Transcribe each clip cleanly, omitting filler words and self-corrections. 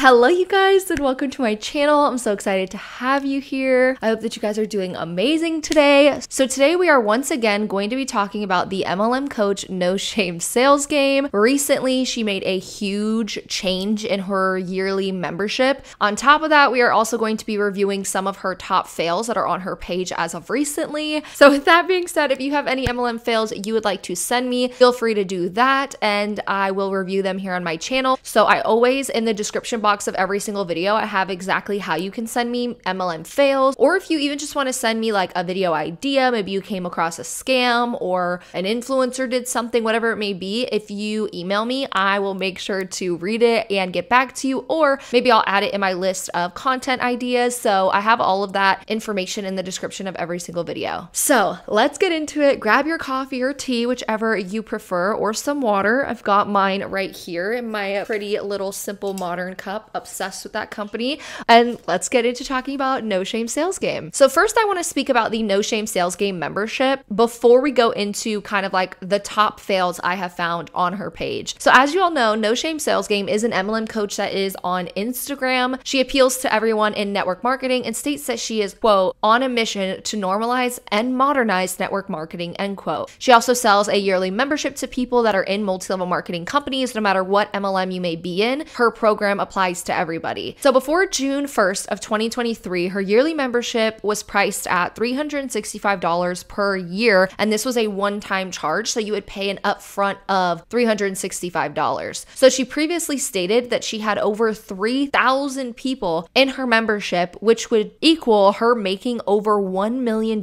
Hello you guys and welcome to my channel. I'm so excited to have you here. I hope that you guys are doing amazing today. So today we are once again going to be talking about the MLM Coach No Shame Sales Game. Recently, she made a huge change in her yearly membership. On top of that, we are also going to be reviewing some of her top fails that are on her page as of recently. So with that being said, if you have any MLM fails you would like to send me, feel free to do that and I will review them here on my channel. So I always, in the description box of every single video, I have exactly how you can send me MLM fails, or if you even just want to send me like a video idea, maybe you came across a scam or an influencer did something, whatever it may be, if you email me, I will make sure to read it and get back to you, or maybe I'll add it in my list of content ideas. So I have all of that information in the description of every single video. So let's get into it. Grab your coffee or tea, whichever you prefer, or some water. I've got mine right here in my pretty little simple modern cup. Obsessed with that company. And let's get into talking about No Shame Sales Game. So first I want to speak about the No Shame Sales Game membership before we go into kind of like the top fails I have found on her page. So as you all know, No Shame Sales Game is an MLM coach that is on Instagram. She appeals to everyone in network marketing and states that she is, quote, on a mission to normalize and modernize network marketing, end quote. She also sells a yearly membership to people that are in multi-level marketing companies, no matter what MLM you may be in. Her program applies to everybody. So before June 1st of 2023, her yearly membership was priced at $365 per year. And this was a one-time charge. So you would pay an upfront of $365. So she previously stated that she had over 3,000 people in her membership, which would equal her making over $1 million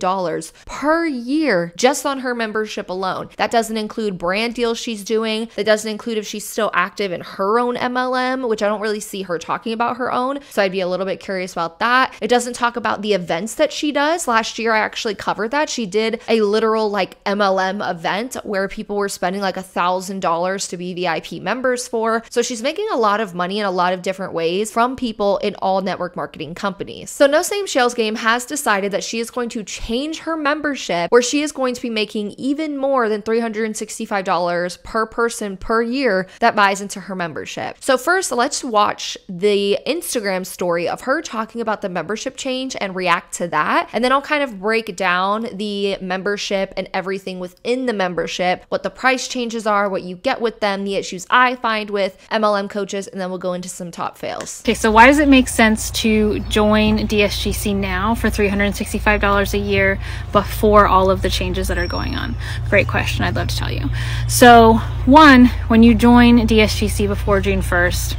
per year just on her membership alone. That doesn't include brand deals she's doing. That doesn't include if she's still active in her own MLM, which I don't really see her talking about her own. So I'd be a little bit curious about that. It doesn't talk about the events that she does. Last year, I actually covered that. She did a literal like MLM event where people were spending like $1,000 to be VIP members for. So she's making a lot of money in a lot of different ways from people in all network marketing companies. So No Shame Sales Game has decided that she is going to change her membership where she is going to be making even more than $365 per person per year that buys into her membership. So first, let's watch the Instagram story of her talking about the membership change and react to that. And then I'll kind of break down the membership and everything within the membership, what the price changes are, what you get with them, the issues I find with MLM coaches, and then we'll go into some top fails. Okay, so why does it make sense to join DSGC now for $365 a year before all of the changes that are going on? Great question. I'd love to tell you. So one, when you join DSGC before June 1st,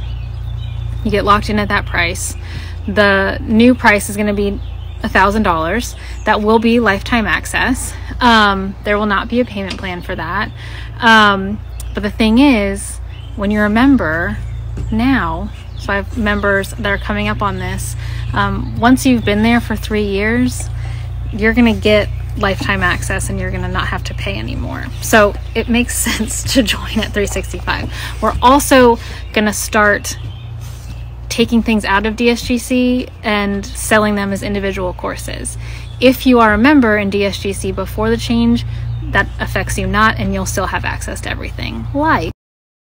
you get locked in at that price. The new price is going to be $1,000. That will be lifetime access. There will not be a payment plan for that. But the thing is, when you're a member now, so I have members that are coming up on this, once you've been there for 3 years, you're going to get lifetime access and you're going to not have to pay anymore. So it makes sense to join at $365. We're also going to start taking things out of DSGC and selling them as individual courses. If you are a member in DSGC before the change, that affects you not, and you'll still have access to everything. Like,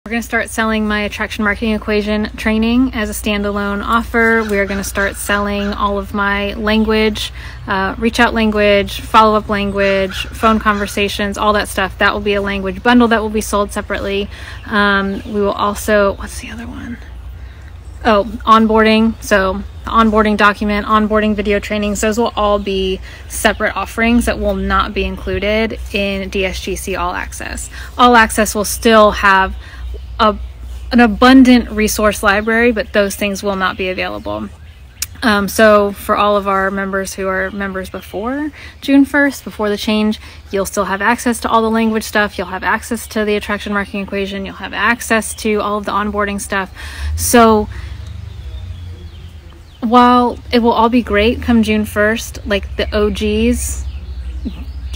we're going to start selling my attraction marketing equation training as a standalone offer. We are going to start selling all of my language, reach out language, follow-up language, phone conversations, all that stuff. That will be a language bundle that will be sold separately. We will also, what's the other one? Oh, onboarding. So the onboarding document, onboarding video trainings, those will all be separate offerings that will not be included in DSGC All Access. All Access will still have an abundant resource library, but those things will not be available. So for all of our members who are members before June 1st, before the change, you'll still have access to all the language stuff. You'll have access to the attraction marketing equation. You'll have access to all of the onboarding stuff. So while it will all be great come June 1st, like the OGs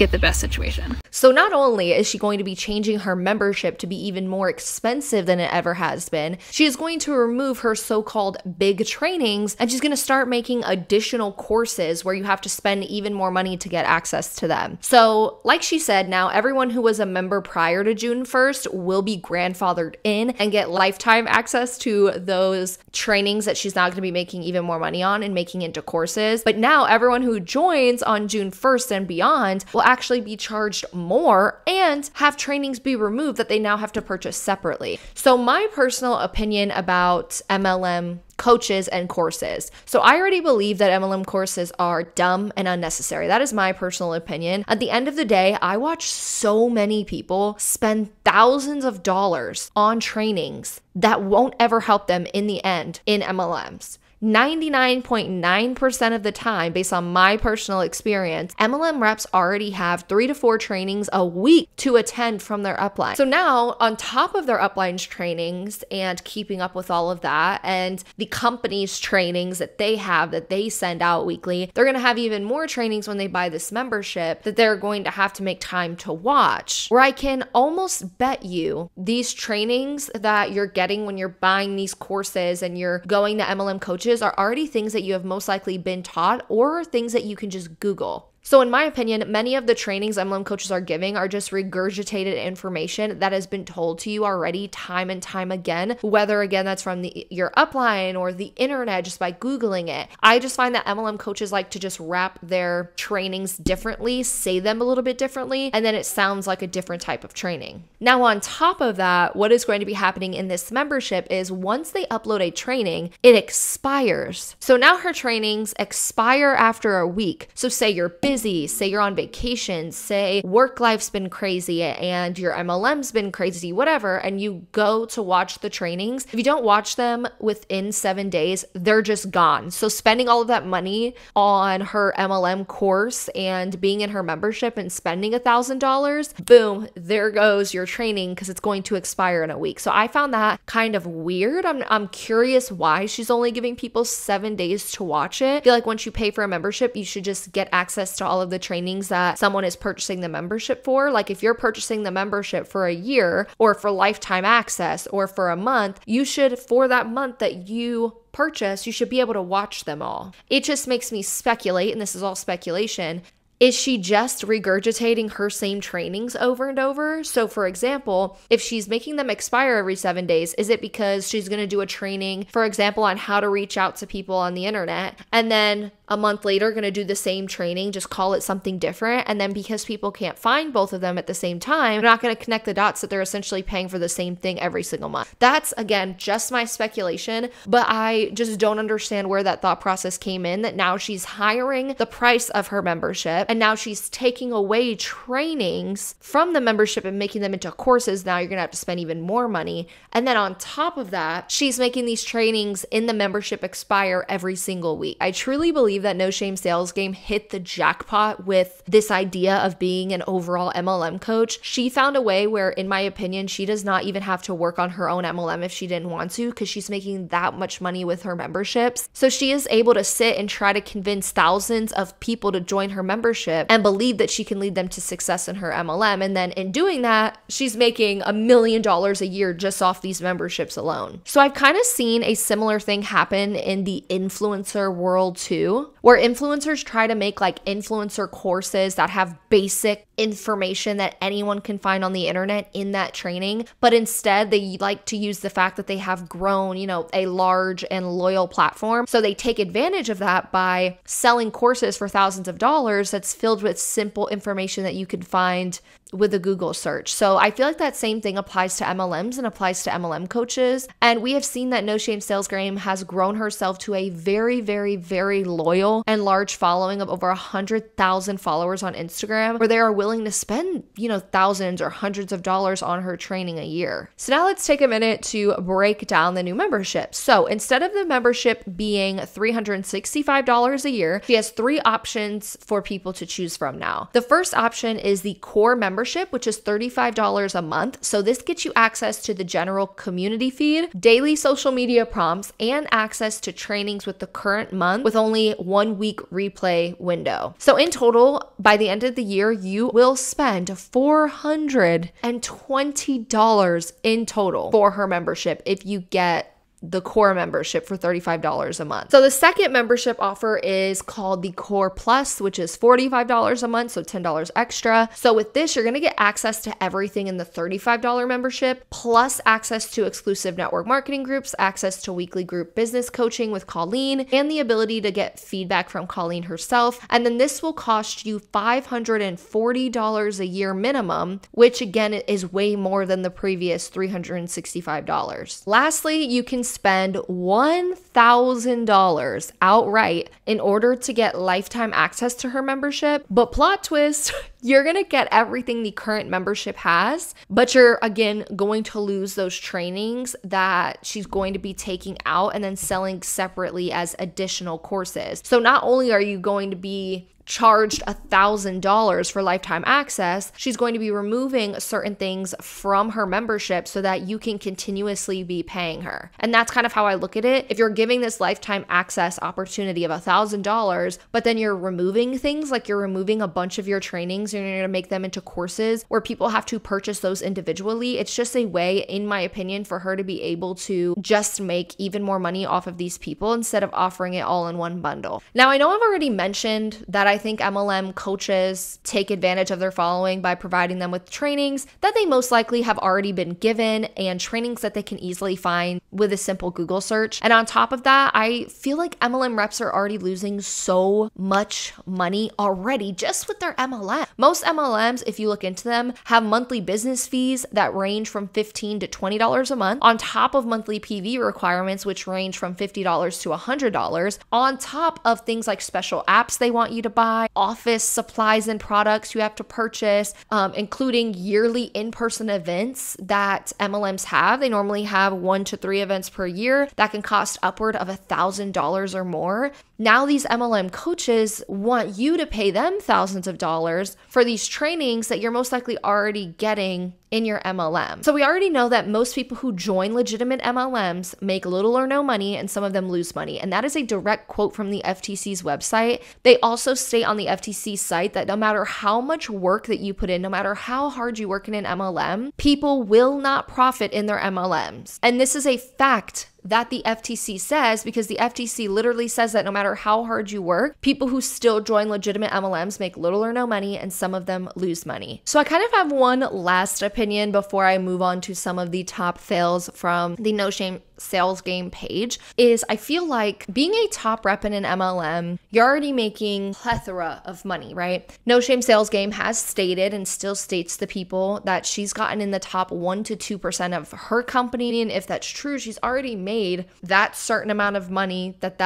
get the best situation. So not only is she going to be changing her membership to be even more expensive than it ever has been, she is going to remove her so-called big trainings, and she's going to start making additional courses where you have to spend even more money to get access to them. So like she said, now everyone who was a member prior to June 1st will be grandfathered in and get lifetime access to those trainings that she's now going to be making even more money on and making into courses. But now everyone who joins on June 1st and beyond will actually be charged more and have trainings be removed that they now have to purchase separately. So my personal opinion about MLM coaches and courses. So I already believe that MLM courses are dumb and unnecessary. That is my personal opinion. At the end of the day, I watch so many people spend thousands of dollars on trainings that won't ever help them in the end in MLMs. 99.9% of the time, based on my personal experience, MLM reps already have 3 to 4 trainings a week to attend from their upline. So now, on top of their upline's trainings and keeping up with all of that, and the company's trainings that they have that they send out weekly, they're going to have even more trainings when they buy this membership that they're going to have to make time to watch. Where I can almost bet you these trainings that you're getting when you're buying these courses and you're going to MLM coaches are already things that you have most likely been taught or things that you can just Google. So in my opinion, many of the trainings MLM coaches are giving are just regurgitated information that has been told to you already time and time again, whether again that's from your upline or the internet just by Googling it. I just find that MLM coaches like to just wrap their trainings differently, say them a little bit differently, and then it sounds like a different type of training. Now on top of that, what is going to be happening in this membership is once they upload a training, it expires. So now her trainings expire after a week. So say you're busy, say you're on vacation, say work life's been crazy and your MLM's been crazy, whatever, and you go to watch the trainings. If you don't watch them within 7 days, they're just gone. So spending all of that money on her MLM course and being in her membership and spending $1,000, boom, there goes your training because it's going to expire in a week. So I found that kind of weird. I'm curious why she's only giving people 7 days to watch it. I feel like once you pay for a membership, you should just get access to all of the trainings that someone is purchasing the membership for. Like if you're purchasing the membership for a year or for lifetime access or for a month, you should, for that month that you purchase, you should be able to watch them all. It just makes me speculate, and this is all speculation. Is she just regurgitating her same trainings over and over? So for example, if she's making them expire every 7 days, is it because she's going to do a training, for example, on how to reach out to people on the internet, and then a month later going to do the same training, just call it something different, and then because people can't find both of them at the same time, they're not going to connect the dots that they're essentially paying for the same thing every single month? That's, again, just my speculation, but I just don't understand where that thought process came in, that now she's hiring the price of her membership, and now she's taking away trainings from the membership and making them into courses. Now you're going to have to spend even more money. And then on top of that, she's making these trainings in the membership expire every single week. I truly believe that No Shame Sales Game hit the jackpot with this idea of being an overall MLM coach. She found a way where, in my opinion, she does not even have to work on her own MLM if she didn't want to, because she's making that much money with her memberships. So she is able to sit and try to convince thousands of people to join her membership and believe that she can lead them to success in her MLM. And then in doing that, she's making $1 million a year just off these memberships alone. So I've kind of seen a similar thing happen in the influencer world too, where influencers try to make like influencer courses that have basic information that anyone can find on the internet in that training, but instead they like to use the fact that they have grown, a large and loyal platform. So they take advantage of that by selling courses for thousands of dollars that's filled with simple information that you can find with a Google search. So I feel like that same thing applies to MLMs and applies to MLM coaches. And we have seen that No Shame Sales Game has grown herself to a very, very, very loyal and large following of over 100,000 followers on Instagram, where they are willing to spend, thousands or hundreds of dollars on her training a year. So now let's take a minute to break down the new membership. So instead of the membership being $365 a year, she has 3 options for people to choose from now. The first option is the core membership, which is $35 a month. So this gets you access to the general community feed, daily social media prompts, and access to trainings with the current month with only 1 week replay window. So in total, by the end of the year, you will spend $420 in total for her membership if you get the core membership for $35 a month. So the second membership offer is called the Core Plus, which is $45 a month, so $10 extra. So with this, you're going to get access to everything in the $35 membership, plus access to exclusive network marketing groups, access to weekly group business coaching with Colleen, and the ability to get feedback from Colleen herself. And then this will cost you $540 a year minimum, which again is way more than the previous $365. Lastly, you can spend $1,000 outright in order to get lifetime access to her membership. But plot twist, you're going to get everything the current membership has, but you're again going to lose those trainings that she's going to be taking out and then selling separately as additional courses. So not only are you going to be charged $1,000 for lifetime access, she's going to be removing certain things from her membership so that you can continuously be paying her. And that's kind of how I look at it. If you're giving this lifetime access opportunity of $1,000, but then you're removing things, like you're removing a bunch of your trainings and you're going to make them into courses where people have to purchase those individually, it's just a way, in my opinion, for her to be able to just make even more money off of these people instead of offering it all in one bundle. Now, I know I've already mentioned that I think MLM coaches take advantage of their following by providing them with trainings that they most likely have already been given and trainings that they can easily find with a simple Google search. And on top of that, I feel like MLM reps are already losing so much money already just with their MLM. Most MLMs, if you look into them, have monthly business fees that range from $15 to $20 a month, on top of monthly PV requirements, which range from $50 to $100, on top of things like special apps they want you to buy, office supplies and products you have to purchase, including yearly in-person events that MLMs have. They normally have 1 to 3 events per year that can cost upward of $1,000 or more. Now these MLM coaches want you to pay them thousands of dollars for these trainings that you're most likely already getting in your MLM. So we already know that most people who join legitimate MLMs make little or no money, and some of them lose money. And that is a direct quote from the FTC's website. They also state on the FTC site that no matter how much work that you put in, no matter how hard you work in an MLM, people will not profit in their MLMs. And this is a fact that the FTC says, because the FTC literally says that no matter how hard you work, people who still join legitimate MLMs make little or no money, and some of them lose money. So I kind of have one last opinion before I move on to some of the top fails from the No Shame Sales Game page, is I feel like being a top rep in an MLM, you're already making a plethora of money, right? No Shame Sales Game has stated and still states to people that she's gotten in the top 1 to 2% of her company. And if that's true, she's already made that certain amount of money that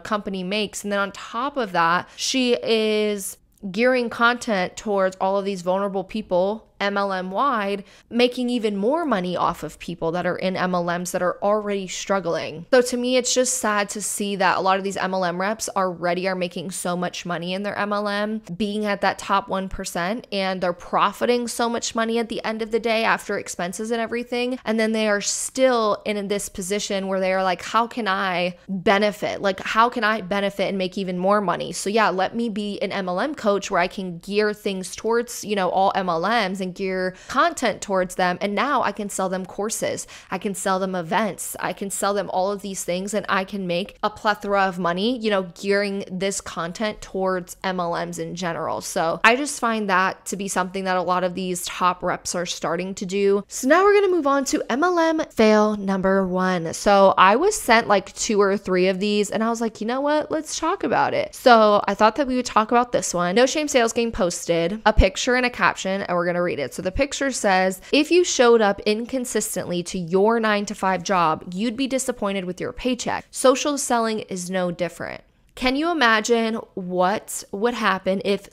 company makes. And then on top of that, she is gearing content towards all of these vulnerable people MLM wide, making even more money off of people that are in MLMs that are already struggling. So to me, it's just sad to see that a lot of these MLM reps already are making so much money in their MLM, being at that top 1%, and they're profiting so much money at the end of the day after expenses and everything. And then they are still in this position where they are like, how can I benefit? Like, how can I benefit and make even more money? So yeah, let me be an MLM coach where I can gear things towards, all MLMs and gear content towards them. And now I can sell them courses. I can sell them events. I can sell them all of these things, and I can make a plethora of money, gearing this content towards MLMs in general. So I just find that to be something that a lot of these top reps are starting to do. So now we're going to move on to MLM fail number 1. So I was sent like 2 or 3 of these, and I was like, you know what? Let's talk about it. So I thought that we would talk about this one. No Shame Sales Game posted a picture and a caption, and we're going to read it. So the picture says, if you showed up inconsistently to your 9-to-5 job, you'd be disappointed with your paycheck. Social selling is no different. Can you imagine what would happen if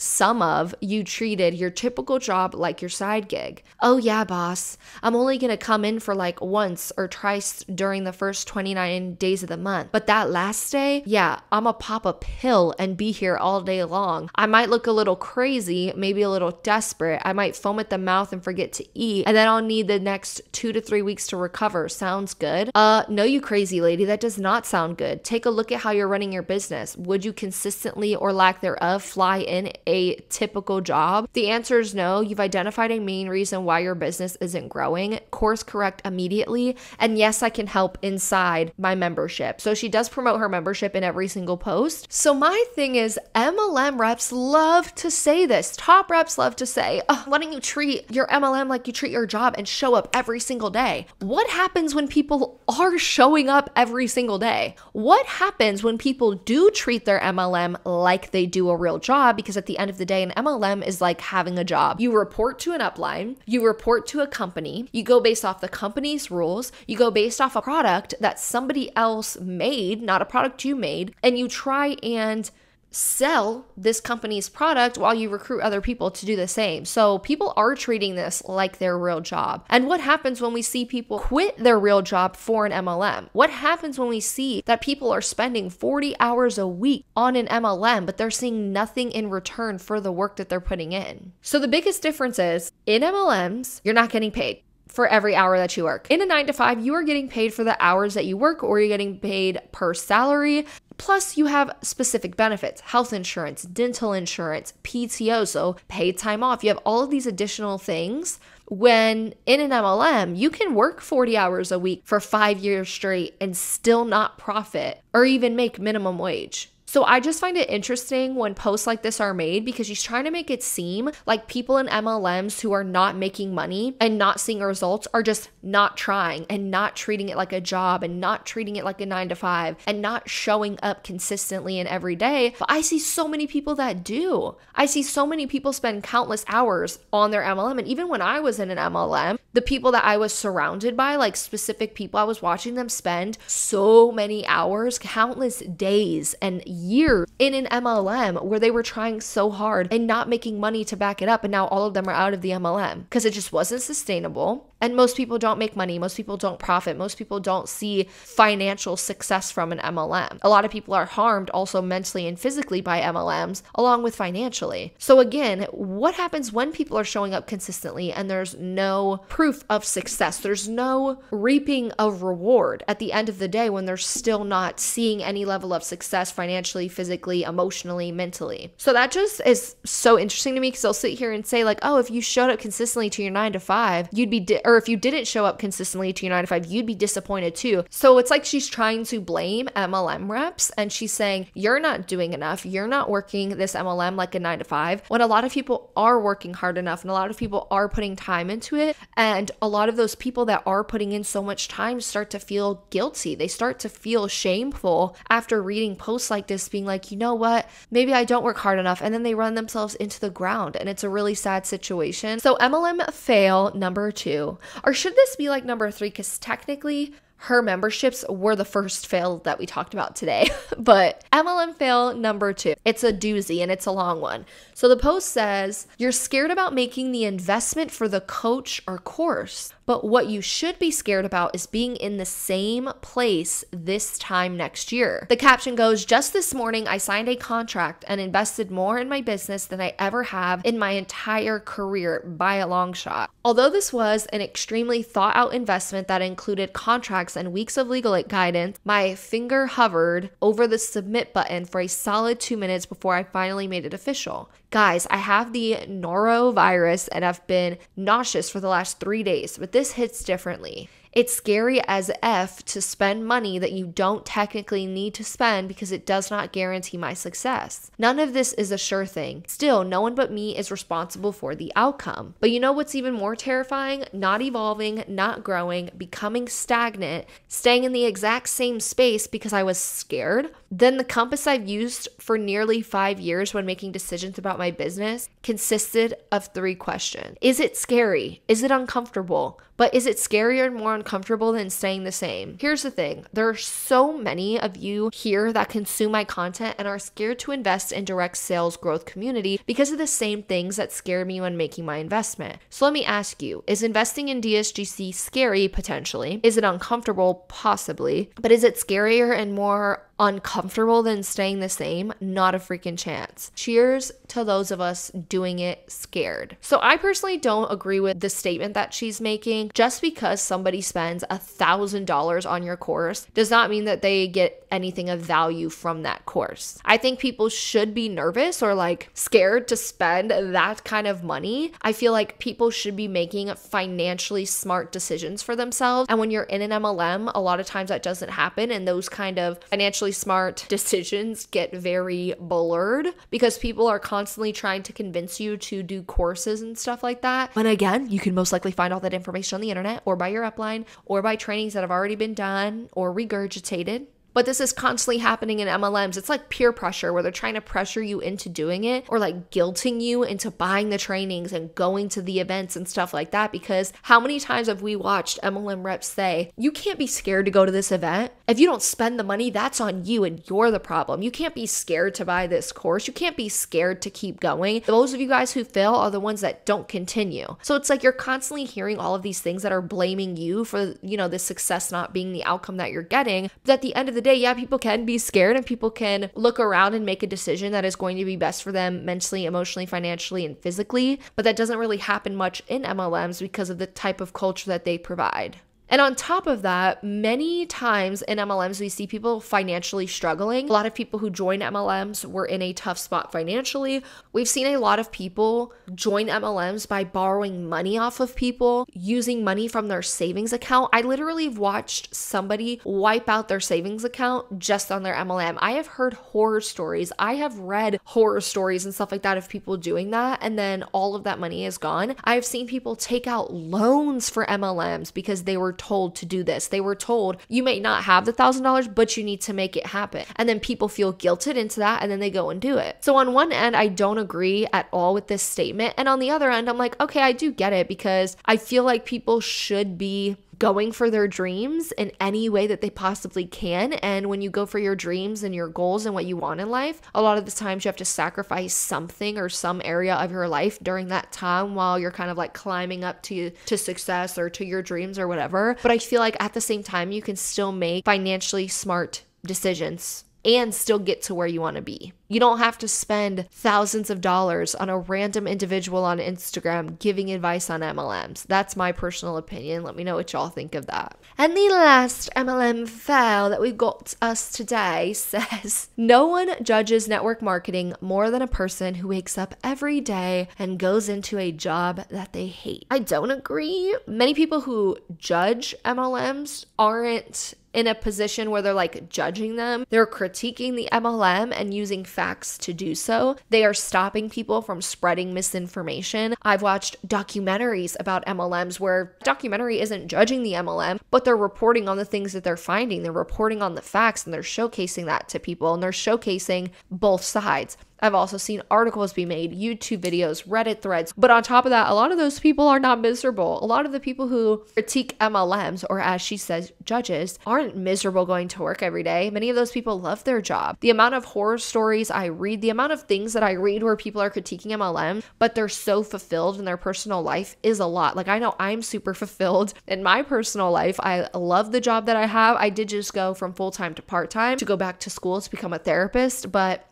you treated your typical job like your side gig? Oh yeah, boss, I'm only going to come in for like once or twice during the first 29 days of the month. But that last day, yeah, I'm going to pop a pill and be here all day long. I might look a little crazy, maybe a little desperate. I might foam at the mouth and forget to eat. And then I'll need the next 2 to 3 weeks to recover. Sounds good? No, you crazy lady. That does not sound good. Take a look at how you're running your business. business? Would you consistently or lack thereof fly in a typical job? The answer is no. You've identified a main reason why your business isn't growing. Course correct immediately. And yes, I can help inside my membership. So she does promote her membership in every single post. So my thing is, MLM reps love to say this. Top reps love to say, oh, why don't you treat your MLM like you treat your job and show up every single day? What happens when people are showing up every single day? What happens when people do treat their MLM like they do a real job? Because at the end of the day, an MLM is like having a job. You report to an upline, you report to a company, you go based off the company's rules, you go based off a product that somebody else made, not a product you made, and you try and sell this company's product while you recruit other people to do the same. So people are treating this like their real job. And what happens when we see people quit their real job for an MLM? What happens when we see that people are spending 40 hours a week on an MLM, but they're seeing nothing in return for the work that they're putting in? So the biggest difference is in MLMs, you're not getting paid for every hour that you work. In a 9-to-5, you are getting paid for the hours that you work, or you're getting paid per salary. Plus, you have specific benefits, health insurance, dental insurance, PTO, so paid time off. You have all of these additional things. When in an MLM, you can work 40 hours a week for 5 years straight and still not profit or even make minimum wage. So I just find it interesting when posts like this are made, because she's trying to make it seem like people in MLMs who are not making money and not seeing results are just not trying and not treating it like a job and not treating it like a 9-to-5 and not showing up consistently and every day. But I see so many people that do. I see so many people spend countless hours on their MLM. And even when I was in an MLM, the people that I was surrounded by, like specific people, I was watching them spend so many hours, countless days and years in an MLM where they were trying so hard and not making money to back it up. And now all of them are out of the MLM because it just wasn't sustainable. And most people don't make money. Most people don't profit. Most people don't see financial success from an MLM. A lot of people are harmed also mentally and physically by MLMs, along with financially. So again, what happens when people are showing up consistently and there's no proof of success? There's no reaping of reward at the end of the day when they're still not seeing any level of success financially, physically, emotionally, mentally. So that just is so interesting to me, because they'll sit here and say like, oh, if you showed up consistently to your 9-to-5, you'd be or if you didn't show up consistently to your 9-to-5, you'd be disappointed too. So it's like she's trying to blame MLM reps, and she's saying, you're not doing enough. You're not working this MLM like a 9-to-5, when a lot of people are working hard enough and a lot of people are putting time into it. And a lot of those people that are putting in so much time start to feel guilty. They start to feel shameful after reading posts like this, being like, you know what, maybe I don't work hard enough. And then they run themselves into the ground, and it's a really sad situation. So MLM fail number 2. Or should this be like number 3? Because technically her memberships were the first fail that we talked about today. But MLM fail number 2. It's a doozy and it's a long one. So the post says, you're scared about making the investment for the coach or course, but what you should be scared about is being in the same place this time next year. The caption goes, just this morning, I signed a contract and invested more in my business than I ever have in my entire career by a long shot. Although this was an extremely thought out investment that included contracts and weeks of legal guidance, my finger hovered over the submit button for a solid 2 minutes before I finally made it official. Guys, I have the norovirus and I've been nauseous for the last 3 days, but this hits differently. It's scary as F to spend money that you don't technically need to spend because it does not guarantee my success. None of this is a sure thing. Still, no one but me is responsible for the outcome. But you know what's even more terrifying? Not evolving, not growing, becoming stagnant, staying in the exact same space because I was scared. Then the compass I've used for nearly 5 years when making decisions about my business consisted of 3 questions. Is it scary? Is it uncomfortable? But is it scarier and more uncomfortable than staying the same? Here's the thing. There are so many of you here that consume my content and are scared to invest in direct sales growth community because of the same things that scared me when making my investment. So let me ask you, is investing in DSGC scary? Potentially. Is it uncomfortable? Possibly. But is it scarier and more uncomfortable than staying the same? Not a freaking chance. Cheers to those of us doing it scared. So I personally don't agree with the statement that she's making. Just because somebody spends $1,000 on your course does not mean that they get anything of value from that course. I think people should be nervous or like scared to spend that kind of money. I feel like people should be making financially smart decisions for themselves. And when you're in an MLM, a lot of times that doesn't happen. And those kind of financially smart decisions get very blurred because people are constantly trying to convince you to do courses and stuff like that. And again, you can most likely find all that information on the internet or by your upline or by trainings that have already been done or regurgitated. But this is constantly happening in MLMs. It's like peer pressure where they're trying to pressure you into doing it or like guilting you into buying the trainings and going to the events and stuff like that. Because how many times have we watched MLM reps say, you can't be scared to go to this event. If you don't spend the money, that's on you and you're the problem. You can't be scared to buy this course. You can't be scared to keep going. Those of you guys who fail are the ones that don't continue. So it's like you're constantly hearing all of these things that are blaming you for, the success not being the outcome that you're getting. But at the end of the day, yeah, people can be scared and people can look around and make a decision that is going to be best for them mentally, emotionally, financially, and physically. But that doesn't really happen much in MLMs because of the type of culture that they provide. And on top of that, many times in MLMs, we see people financially struggling. A lot of people who join MLMs were in a tough spot financially. We've seen a lot of people join MLMs by borrowing money off of people, using money from their savings account. I literally watched somebody wipe out their savings account just on their MLM. I have heard horror stories. I have read horror stories and stuff like that of people doing that, and then all of that money is gone. I've seen people take out loans for MLMs because they were told to do this. They were told, you may not have the $1,000, but you need to make it happen. And then people feel guilted into that and then they go and do it. So on one end, I don't agree at all with this statement. And on the other end, I'm like, okay, I do get it because I feel like people should be going for their dreams in any way that they possibly can. And when you go for your dreams and your goals and what you want in life, a lot of the times you have to sacrifice something or some area of your life during that time while you're kind of like climbing up to success or to your dreams or whatever. But I feel like at the same time, you can still make financially smart decisions and still get to where you want to be. You don't have to spend thousands of dollars on a random individual on Instagram giving advice on MLMs. That's my personal opinion. Let me know what y'all think of that. And the last MLM fail that we got us today says, no one judges network marketing more than a person who wakes up every day and goes into a job that they hate. I don't agree. Many people who judge MLMs aren't in a position where they're like judging them. They're critiquing the MLM and using facts to do so. They are stopping people from spreading misinformation. I've watched documentaries about MLMs where documentary isn't judging the MLM, but they're reporting on the things that they're finding. They're reporting on the facts and they're showcasing that to people and they're showcasing both sides. I've also seen articles be made, YouTube videos, Reddit threads. But on top of that, a lot of those people are not miserable. A lot of the people who critique MLMs, or as she says, judges, aren't miserable going to work every day. Many of those people love their job. The amount of horror stories I read, the amount of things that I read where people are critiquing MLM, but they're so fulfilled in their personal life is a lot. Like I know I'm super fulfilled in my personal life. I love the job that I have. I did just go from full-time to part-time to go back to school to become a therapist, but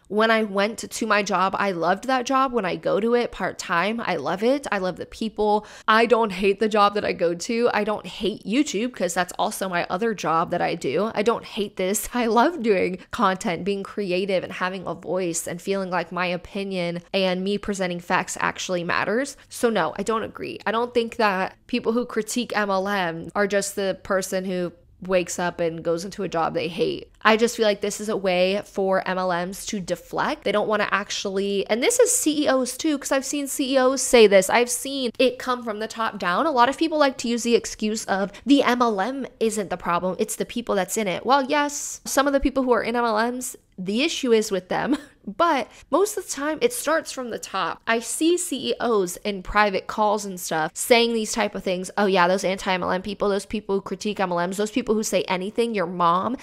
when I went to my job, I loved that job. When I go to it part-time, I love it. I love the people. I don't hate the job that I go to. I don't hate YouTube because that's also my other job that I do. I don't hate this. I love doing content, being creative and having a voice and feeling like my opinion and me presenting facts actually matters. So no, I don't agree. I don't think that people who critique MLM are just the person who wakes up and goes into a job they hate. I just feel like this is a way for MLMs to deflect. They don't want to actually, and this is CEOs too, because I've seen CEOs say this. I've seen it come from the top down. A lot of people like to use the excuse of the MLM isn't the problem, it's the people that's in it. Well, yes, some of the people who are in MLMs, the issue is with them, But most of the time it starts from the top. I see CEOs in private calls and stuff saying these type of things. Oh yeah, those anti-MLM people, those people who critique MLMs, those people who say anything, your mom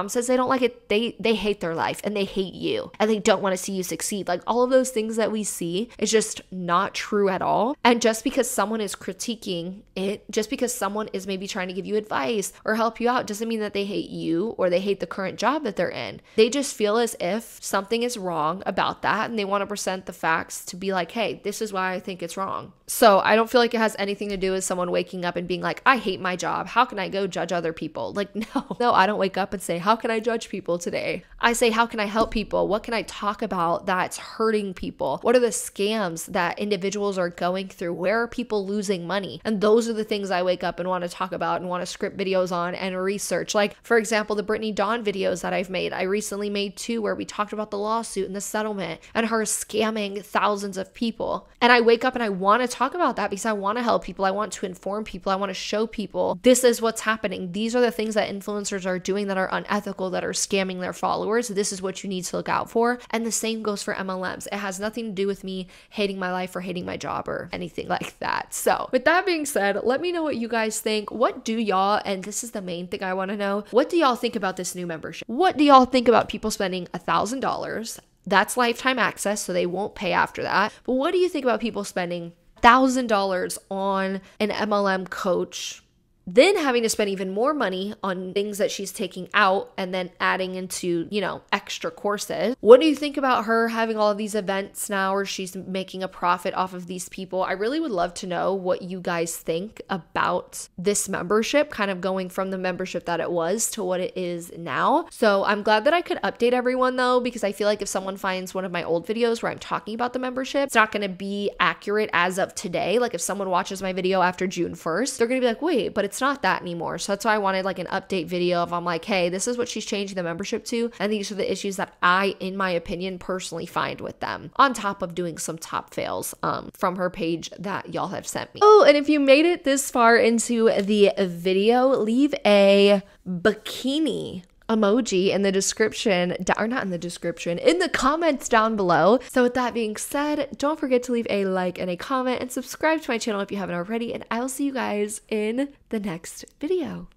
says they don't like it, they hate their life and they hate you and they don't want to see you succeed. Like all of those things that we see is just not true at all. And just because someone is critiquing it, just because someone is maybe trying to give you advice or help you out, doesn't mean that they hate you or they hate the current job that they're in. They just feel as if something is wrong about that and they want to present the facts to be like, hey, this is why I think it's wrong. So I don't feel like it has anything to do with someone waking up and being like, I hate my job. How can I go judge other people? Like, no, I don't wake up and say, how can I judge people today? I say, how can I help people? What can I talk about that's hurting people? What are the scams that individuals are going through? Where are people losing money? And those are the things I wake up and want to talk about and want to script videos on and research. Like, for example, the Brittany Dawn videos that I've made. I recently made 2 where we talked about the lawsuit and the settlement and her scamming thousands of people. And I wake up and I want to talk about that because I want to help people. I want to inform people. I want to show people this is what's happening. These are the things that influencers are doing that are unethical, that are scamming their followers. This is what you need to look out for. And the same goes for MLMs. It has nothing to do with me hating my life or hating my job or anything like that. So with that being said, let me know what you guys think. What do y'all, and this is the main thing I want to know, what do y'all think about this new membership? What do y'all think about people spending $1,000? That's lifetime access, so they won't pay after that. But what do you think about people spending $1,000 on an MLM coach, then having to spend even more money on things that she's taking out and then adding into, extra courses? What do you think about her having all of these events now where she's making a profit off of these people? I really would love to know what you guys think about this membership, kind of going from the membership that it was to what it is now. So I'm glad that I could update everyone though, because I feel like if someone finds one of my old videos where I'm talking about the membership, it's not going to be accurate as of today. Like if someone watches my video after June 1st, they're going to be like, wait, but it's not that anymore. So that's why I wanted like an update video of, I'm like, hey, this is what she's changing the membership to, and these are the issues that I, in my opinion, personally find with them, on top of doing some top fails from her page that y'all have sent me. Oh, and if you made it this far into the video, leave a bikini emoji in the description, or not in the description, in the comments down below. So with that being said, don't forget to leave a like and a comment and subscribe to my channel if you haven't already, and I will see you guys in the next video.